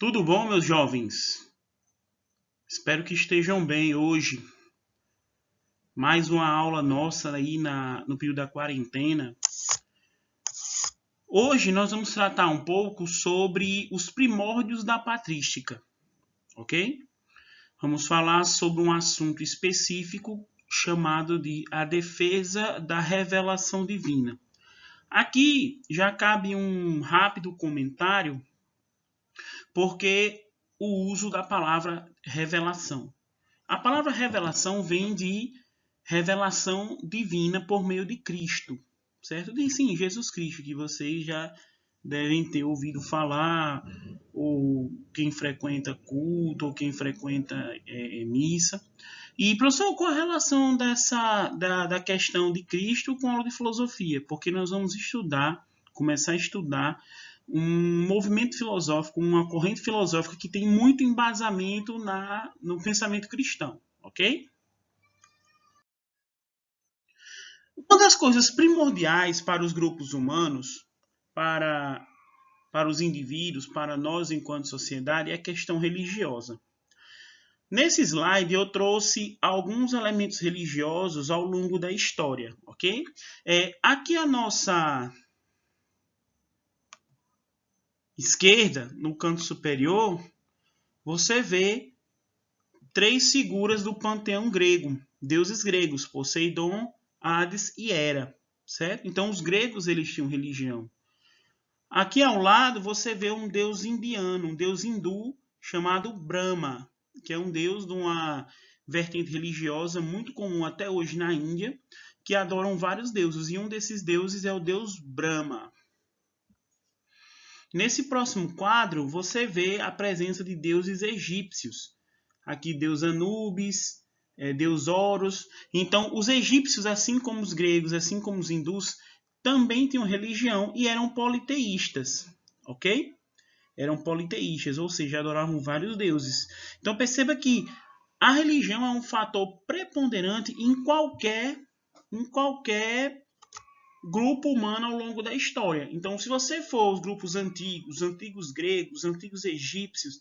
Tudo bom, meus jovens? Espero que estejam bem hoje. Mais uma aula nossa aí no período da quarentena. Hoje nós vamos tratar um pouco sobre os primórdios da patrística, ok? Vamos falar sobre um assunto específico chamado de a defesa da revelação divina. Aqui já cabe um rápido comentário, porque o uso da palavra revelação. A palavra revelação vem de revelação divina por meio de Cristo, certo? E sim, Jesus Cristo, que vocês já devem ter ouvido falar, ou quem frequenta culto, ou quem frequenta missa. E, professor, qual a relação da questão de Cristo com a aula de filosofia? Porque nós vamos começar a estudar um movimento filosófico, uma corrente filosófica que tem muito embasamento no pensamento cristão, ok? Uma das coisas primordiais para os grupos humanos, para os indivíduos, para nós enquanto sociedade, é a questão religiosa. Nesse slide eu trouxe alguns elementos religiosos ao longo da história, ok? Aqui a nossa esquerda, no canto superior, você vê três figuras do panteão grego, deuses gregos, Poseidon, Hades e Hera, certo? Então os gregos eles tinham religião. Aqui ao lado você vê um deus indiano, um deus hindu chamado Brahma, que é um deus de uma vertente religiosa muito comum até hoje na Índia, que adoram vários deuses, e um desses deuses é o deus Brahma. Nesse próximo quadro, você vê a presença de deuses egípcios. Aqui, deus Anubis, deus Horus. Então, os egípcios, assim como os gregos, assim como os hindus, também tinham religião e eram politeístas, ok? Eram politeístas, ou seja, adoravam vários deuses. Então, perceba que a religião é um fator preponderante em qualquer grupo humano ao longo da história. Então, se você for os grupos antigos, os antigos gregos, os antigos egípcios,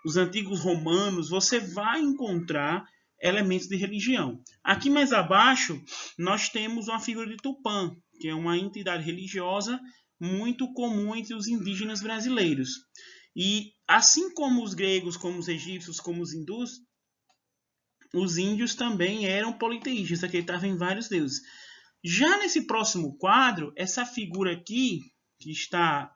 os antigos romanos, você vai encontrar elementos de religião. Aqui mais abaixo, nós temos uma figura de Tupã, que é uma entidade religiosa muito comum entre os indígenas brasileiros. E assim como os gregos, como os egípcios, como os hindus, os índios também eram politeístas, acreditavam em vários deuses. Já nesse próximo quadro, essa figura aqui, que está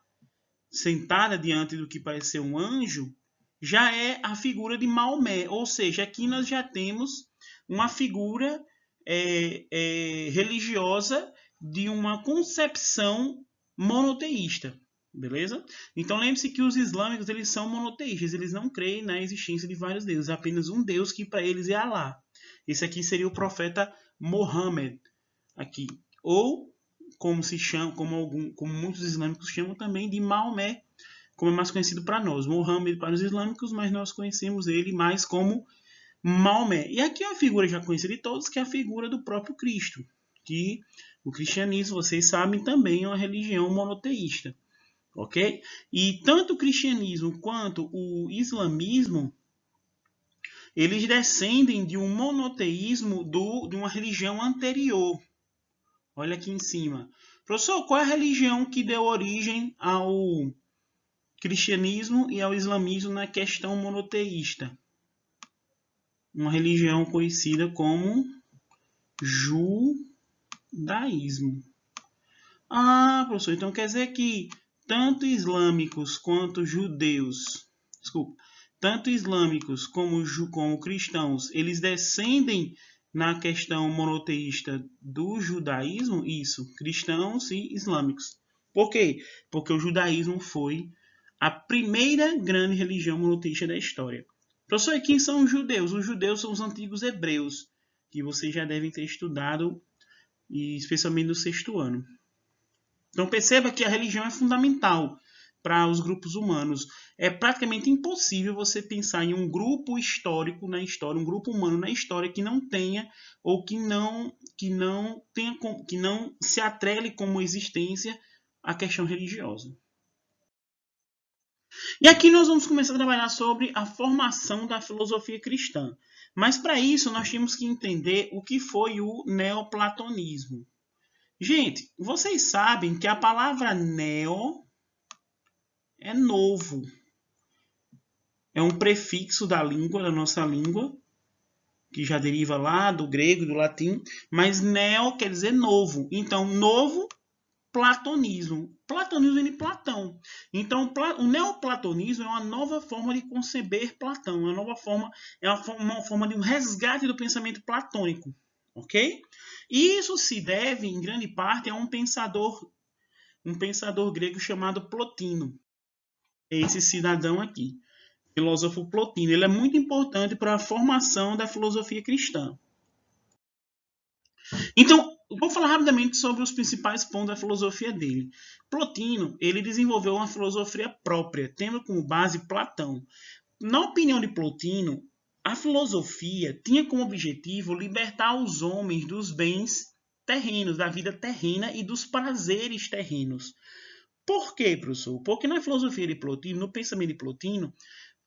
sentada diante do que parece ser um anjo, já é a figura de Maomé, ou seja, aqui nós já temos uma figura religiosa de uma concepção monoteísta, beleza? Então lembre-se que os islâmicos eles são monoteístas, eles não creem na existência de vários deuses, apenas um Deus que para eles é Alá. Esse aqui seria o profeta Mohammed, aqui, ou como se chama, como muitos islâmicos chamam também de Maomé, como é mais conhecido para nós. Mohammed para os islâmicos, mas nós conhecemos ele mais como Maomé. E aqui é uma figura já conhecida de todos, que é a figura do próprio Cristo, que o cristianismo, vocês sabem, também é uma religião monoteísta, ok? E tanto o cristianismo quanto o islamismo, eles descendem de um monoteísmo de uma religião anterior. Olha aqui em cima. Professor, qual é a religião que deu origem ao cristianismo e ao islamismo na questão monoteísta? Uma religião conhecida como judaísmo. Ah, professor, então quer dizer que tanto islâmicos quanto judeus, tanto islâmicos como cristãos, eles descendem na questão monoteísta do judaísmo? Isso, cristãos e islâmicos. Por quê? Porque o judaísmo foi a primeira grande religião monoteísta da história. Professor, e quem são os judeus? Os judeus são os antigos hebreus, que vocês já devem ter estudado, especialmente no sexto ano. Então perceba que a religião é fundamental para os grupos humanos. É praticamente impossível você pensar em um grupo histórico na história, um grupo humano na história que não tenha ou que não se atrele como existência à questão religiosa. E aqui nós vamos começar a trabalhar sobre a formação da filosofia cristã. Mas para isso nós temos que entender o que foi o neoplatonismo. Gente, vocês sabem que a palavra neo é novo. É um prefixo da língua, da nossa língua, que já deriva lá do grego e do latim, mas neo quer dizer novo. Então, novo platonismo. Platonismo vem de Platão. Então, o neoplatonismo é uma nova forma de conceber Platão, uma nova forma, uma forma de um resgate do pensamento platônico, ok? E isso se deve, em grande parte, a um pensador grego chamado Plotino. Esse cidadão aqui, filósofo Plotino, ele é muito importante para a formação da filosofia cristã. Então, vou falar rapidamente sobre os principais pontos da filosofia dele. Plotino, ele desenvolveu uma filosofia própria, tendo como base Platão. Na opinião de Plotino, a filosofia tinha como objetivo libertar os homens dos bens terrenos, da vida terrena e dos prazeres terrenos. Por quê, professor? Porque na filosofia de Plotino, no pensamento de Plotino,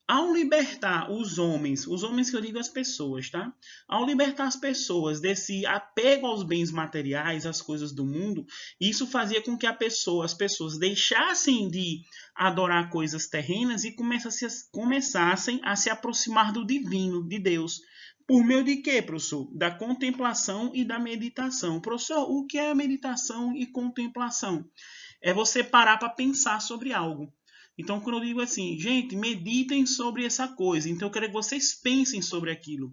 ao libertar os homens que eu digo as pessoas, tá? Ao libertar as pessoas desse apego aos bens materiais, às coisas do mundo, isso fazia com que as pessoas deixassem de adorar coisas terrenas e começassem a se aproximar do divino, de Deus. Por meio de quê, professor? Da contemplação e da meditação. Professor, o que é meditação e contemplação? É você parar para pensar sobre algo. Então, quando eu digo assim, gente, meditem sobre essa coisa. Então, eu quero que vocês pensem sobre aquilo.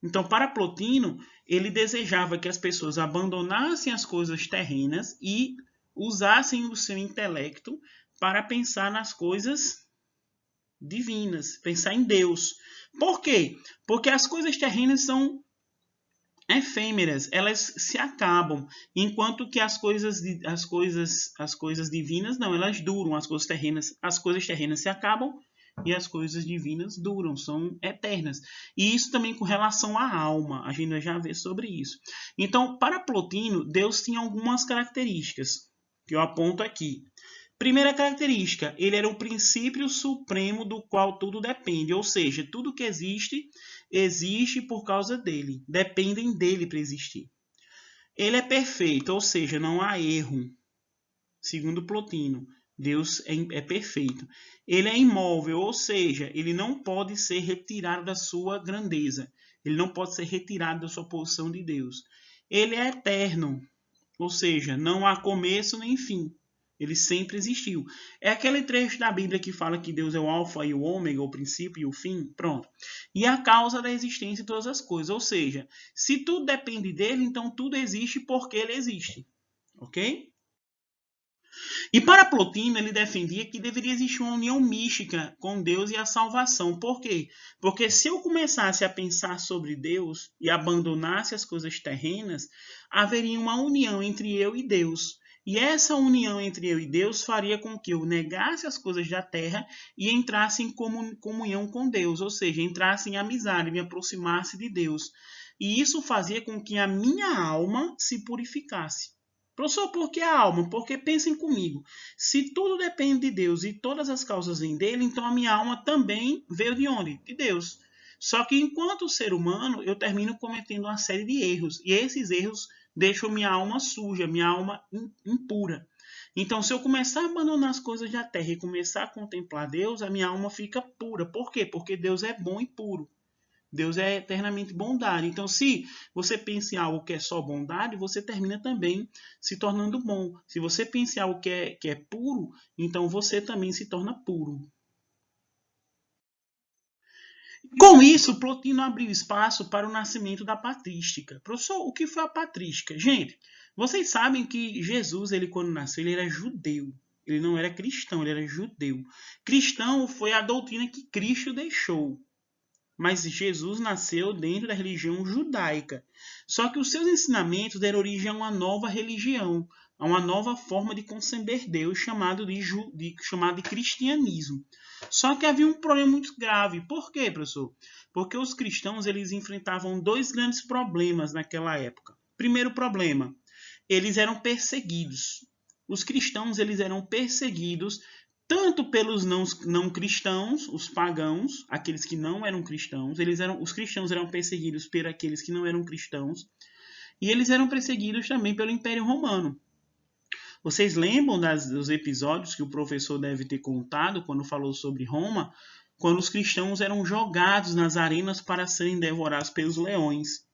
Então, para Plotino, ele desejava que as pessoas abandonassem as coisas terrenas e usassem o seu intelecto para pensar nas coisas divinas, pensar em Deus. Por quê? Porque as coisas terrenas são efêmeras, elas se acabam, enquanto que as coisas divinas não, elas duram, as coisas terrenas se acabam e as coisas divinas duram, são eternas. E isso também com relação à alma, a gente já vê sobre isso. Então, para Plotino, Deus tinha algumas características que eu aponto aqui. Primeira característica, ele era o princípio supremo do qual tudo depende, ou seja, tudo que existe por causa dele, dependem dele para existir. Ele é perfeito, ou seja, não há erro, segundo Plotino. Deus é perfeito. Ele é imóvel, ou seja, ele não pode ser retirado da sua grandeza. Ele não pode ser retirado da sua posição de Deus. Ele é eterno, ou seja, não há começo nem fim. Ele sempre existiu. É aquele trecho da Bíblia que fala que Deus é o alfa e o ômega, o princípio e o fim. Pronto. E a causa da existência de todas as coisas. Ou seja, se tudo depende dele, então tudo existe porque ele existe. Ok? E para Plotino, ele defendia que deveria existir uma união mística com Deus e a salvação. Por quê? Porque se eu começasse a pensar sobre Deus e abandonasse as coisas terrenas, haveria uma união entre eu e Deus. E essa união entre eu e Deus faria com que eu negasse as coisas da terra e entrasse em comunhão com Deus, ou seja, entrasse em amizade, me aproximasse de Deus. E isso fazia com que a minha alma se purificasse. Professor, por que a alma? Porque pensem comigo, se tudo depende de Deus e todas as causas vêm dele, então a minha alma também veio de onde? De Deus. Só que enquanto ser humano, eu termino cometendo uma série de erros. E esses erros deixam minha alma suja, minha alma impura. Então, se eu começar a abandonar as coisas da terra e começar a contemplar Deus, a minha alma fica pura. Por quê? Porque Deus é bom e puro. Deus é eternamente bondade. Então, se você pensa em algo que é só bondade, você termina também se tornando bom. Se você pensa em algo que é puro, então você também se torna puro. Com isso, Plotino abriu espaço para o nascimento da patrística. Professor, o que foi a patrística? Gente, vocês sabem que Jesus, ele quando nasceu, ele era judeu. Ele não era cristão, ele era judeu. Cristão foi a doutrina que Cristo deixou. Mas Jesus nasceu dentro da religião judaica. Só que os seus ensinamentos deram origem a uma nova religião, a uma nova forma de conceber Deus, chamado de cristianismo. Só que havia um problema muito grave. Por quê, professor? Porque os cristãos eles enfrentavam dois grandes problemas naquela época. Primeiro problema, eles eram perseguidos. Os cristãos eles eram perseguidos tanto pelos não cristãos, os pagãos, aqueles que não eram cristãos, os cristãos eram perseguidos por aqueles que não eram cristãos, e eles eram perseguidos também pelo Império Romano. Vocês lembram dos episódios que o professor deve ter contado quando falou sobre Roma, quando os cristãos eram jogados nas arenas para serem devorados pelos leões?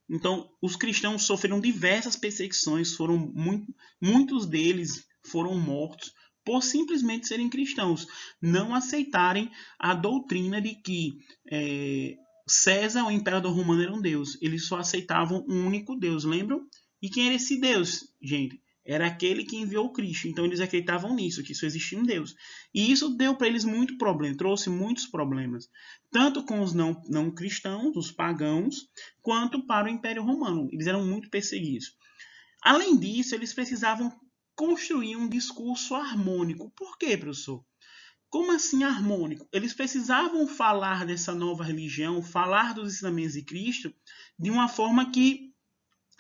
Então, os cristãos sofreram diversas perseguições, muitos deles foram mortos por simplesmente serem cristãos, não aceitarem a doutrina de que César, o imperador romano, era um deus. Eles só aceitavam um único Deus, lembram? E quem era esse Deus, gente? Era aquele que enviou Cristo. Então eles acreditavam nisso, que só existia um Deus. E isso deu para eles muito problema, trouxe muitos problemas. Tanto com os não cristãos, os pagãos, quanto para o Império Romano. Eles eram muito perseguidos. Além disso, eles precisavam construir um discurso harmônico. Por quê, professor? Como assim harmônico? Eles precisavam falar dessa nova religião, falar dos ensinamentos de Cristo, de uma forma que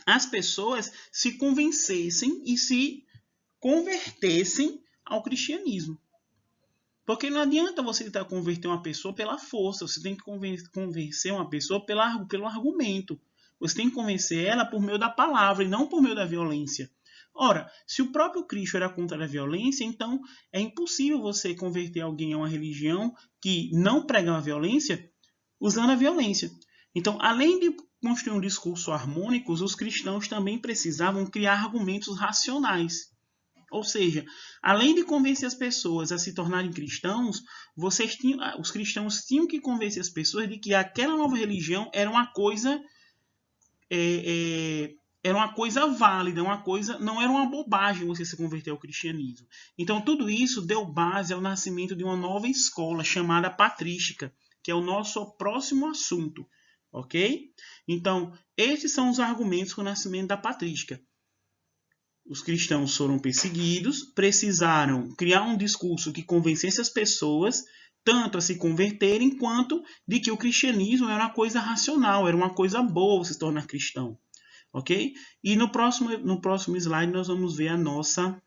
as pessoas se convencessem e se convertessem ao cristianismo. Porque não adianta você tentar converter uma pessoa pela força, você tem que convencer uma pessoa pelo argumento. Você tem que convencer ela por meio da palavra e não por meio da violência. Ora, se o próprio Cristo era contra a violência, então é impossível você converter alguém a uma religião que não prega a violência usando a violência. Então, além de construir um discurso harmônico, os cristãos também precisavam criar argumentos racionais. Ou seja, além de convencer as pessoas a se tornarem cristãos, os cristãos tinham que convencer as pessoas de que aquela nova religião era uma coisa válida, não era uma bobagem você se converter ao cristianismo. Então, tudo isso deu base ao nascimento de uma nova escola chamada patrística, que é o nosso próximo assunto, ok? Então, esses são os argumentos para o nascimento da patrística. Os cristãos foram perseguidos, precisaram criar um discurso que convencesse as pessoas tanto a se converterem, quanto de que o cristianismo era uma coisa racional, era uma coisa boa se tornar cristão. Ok? E no próximo slide nós vamos ver a nossa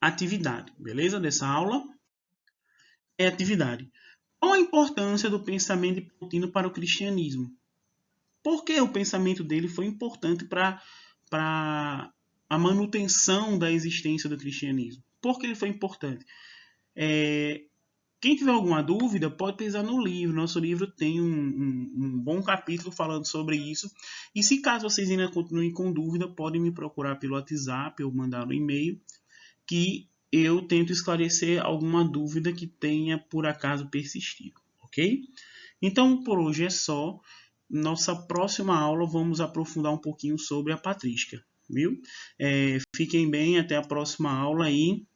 atividade, beleza? Dessa aula é atividade. Qual a importância do pensamento de Plotino para o cristianismo? Por que o pensamento dele foi importante para a manutenção da existência do cristianismo? Por que ele foi importante? Quem tiver alguma dúvida, pode pesquisar no livro. Nosso livro tem um bom capítulo falando sobre isso. E se caso vocês ainda continuem com dúvida, podem me procurar pelo WhatsApp ou mandar um e-mail, que eu tento esclarecer alguma dúvida que tenha por acaso persistido, ok? Então, por hoje é só. Nossa próxima aula vamos aprofundar um pouquinho sobre a patrística, viu? Fiquem bem, até a próxima aula e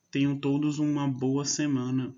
tenham todos uma boa semana.